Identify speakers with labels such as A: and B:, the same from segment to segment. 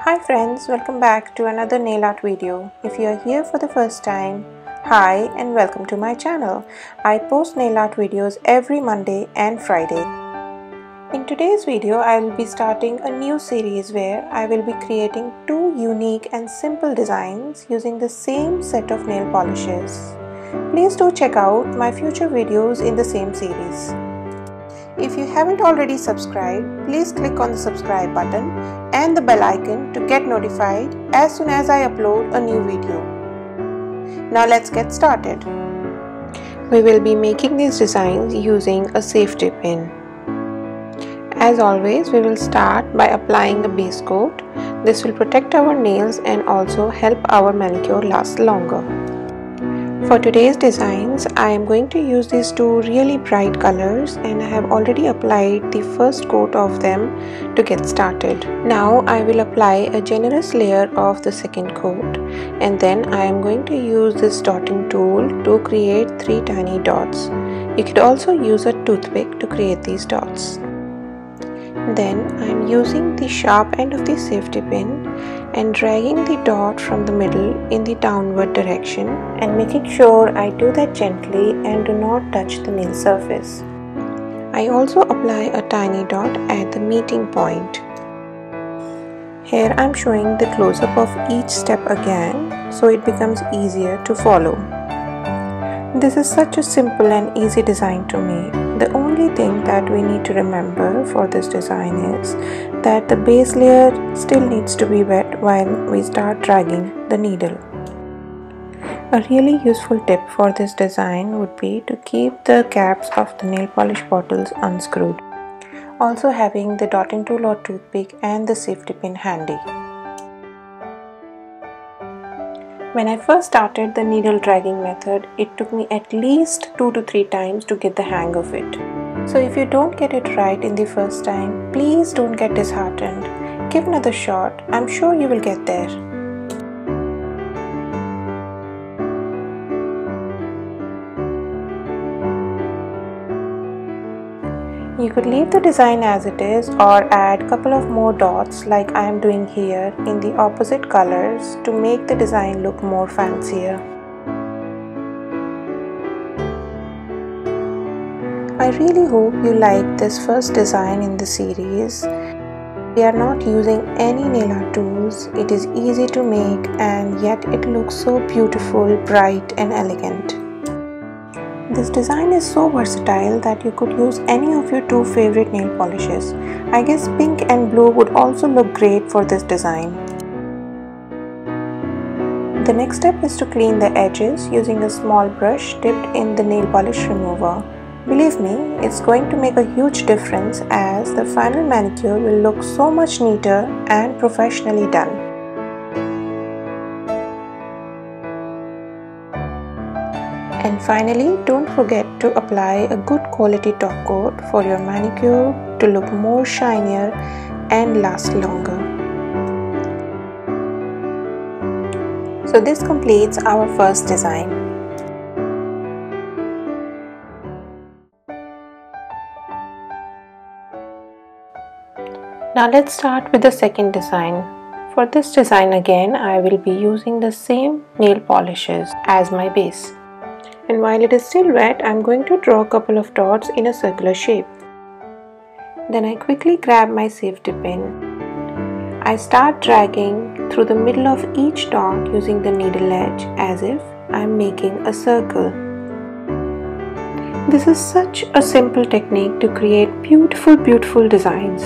A: Hi friends, welcome back to another nail art video. If you are here for the first time, hi and welcome to my channel. I post nail art videos every Monday and Friday. In today's video, I will be starting a new series where I will be creating two unique and simple designs using the same set of nail polishes. Please do check out my future videos in the same series. If you haven't already subscribed, please click on the subscribe button and the bell icon to get notified as soon as I upload a new video. Now let's get started. We will be making these designs using a safety pin. As always, we will start by applying a base coat. This will protect our nails and also help our manicure last longer. For today's designs, I am going to use these two really bright colors and I have already applied the first coat of them to get started. Now I will apply a generous layer of the second coat and then I am going to use this dotting tool to create 3 tiny dots. You could also use a toothpick to create these dots. Then I am using the sharp end of the safety pin and dragging the dot from the middle in the downward direction and making sure I do that gently and do not touch the nail surface. I also apply a tiny dot at the meeting point. Here I am showing the close-up of each step again so it becomes easier to follow. This is such a simple and easy design to make. The only thing that we need to remember for this design is that the base layer still needs to be wet while we start dragging the needle. A really useful tip for this design would be to keep the caps of the nail polish bottles unscrewed. Also having the dotting tool or toothpick and the safety pin handy. When I first started the needle dragging method, it took me at least 2 to 3 times to get the hang of it. So if you don't get it right in the first time, please don't get disheartened. Give another shot. I'm sure you will get there. You could leave the design as it is or add a couple of more dots like I am doing here in the opposite colors to make the design look more fancier. I really hope you like this first design in the series. We are not using any nail art tools. It is easy to make and yet it looks so beautiful, bright and elegant. This design is so versatile that you could use any of your 2 favorite nail polishes. I guess pink and blue would also look great for this design. The next step is to clean the edges using a small brush dipped in the nail polish remover. Believe me, it's going to make a huge difference as the final manicure will look so much neater and professionally done. And finally, don't forget to apply a good quality top coat for your manicure to look more shinier and last longer. So this completes our first design. Now let's start with the second design. For this design again, I will be using the same nail polishes as my base. And while it is still wet, I am going to draw a couple of dots in a circular shape. Then I quickly grab my safety pin. I start dragging through the middle of each dot using the needle edge as if I am making a circle. This is such a simple technique to create beautiful designs.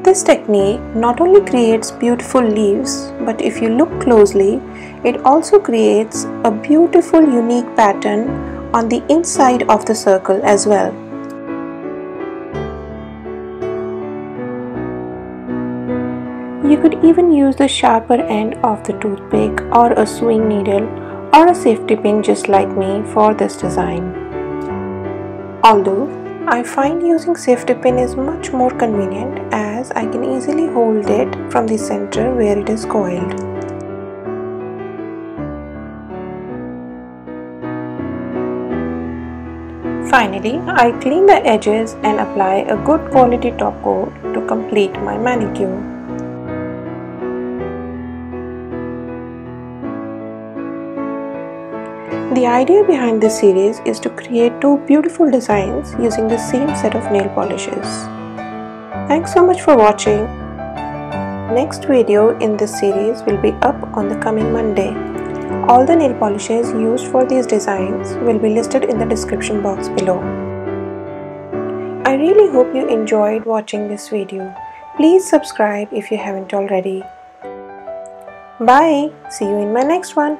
A: This technique not only creates beautiful leaves, but if you look closely, it also creates a beautiful unique pattern on the inside of the circle as well. You could even use the sharper end of the toothpick or a sewing needle or a safety pin just like me for this design. Although I find using safety pin is much more convenient as I can easily hold it from the center where it is coiled. Finally, I clean the edges and apply a good quality top coat to complete my manicure. The idea behind this series is to create two beautiful designs using the same set of nail polishes. Thanks so much for watching. Next video in this series will be up on the coming Monday. All the nail polishes used for these designs will be listed in the description box below. I really hope you enjoyed watching this video. Please subscribe if you haven't already. Bye. See you in my next one.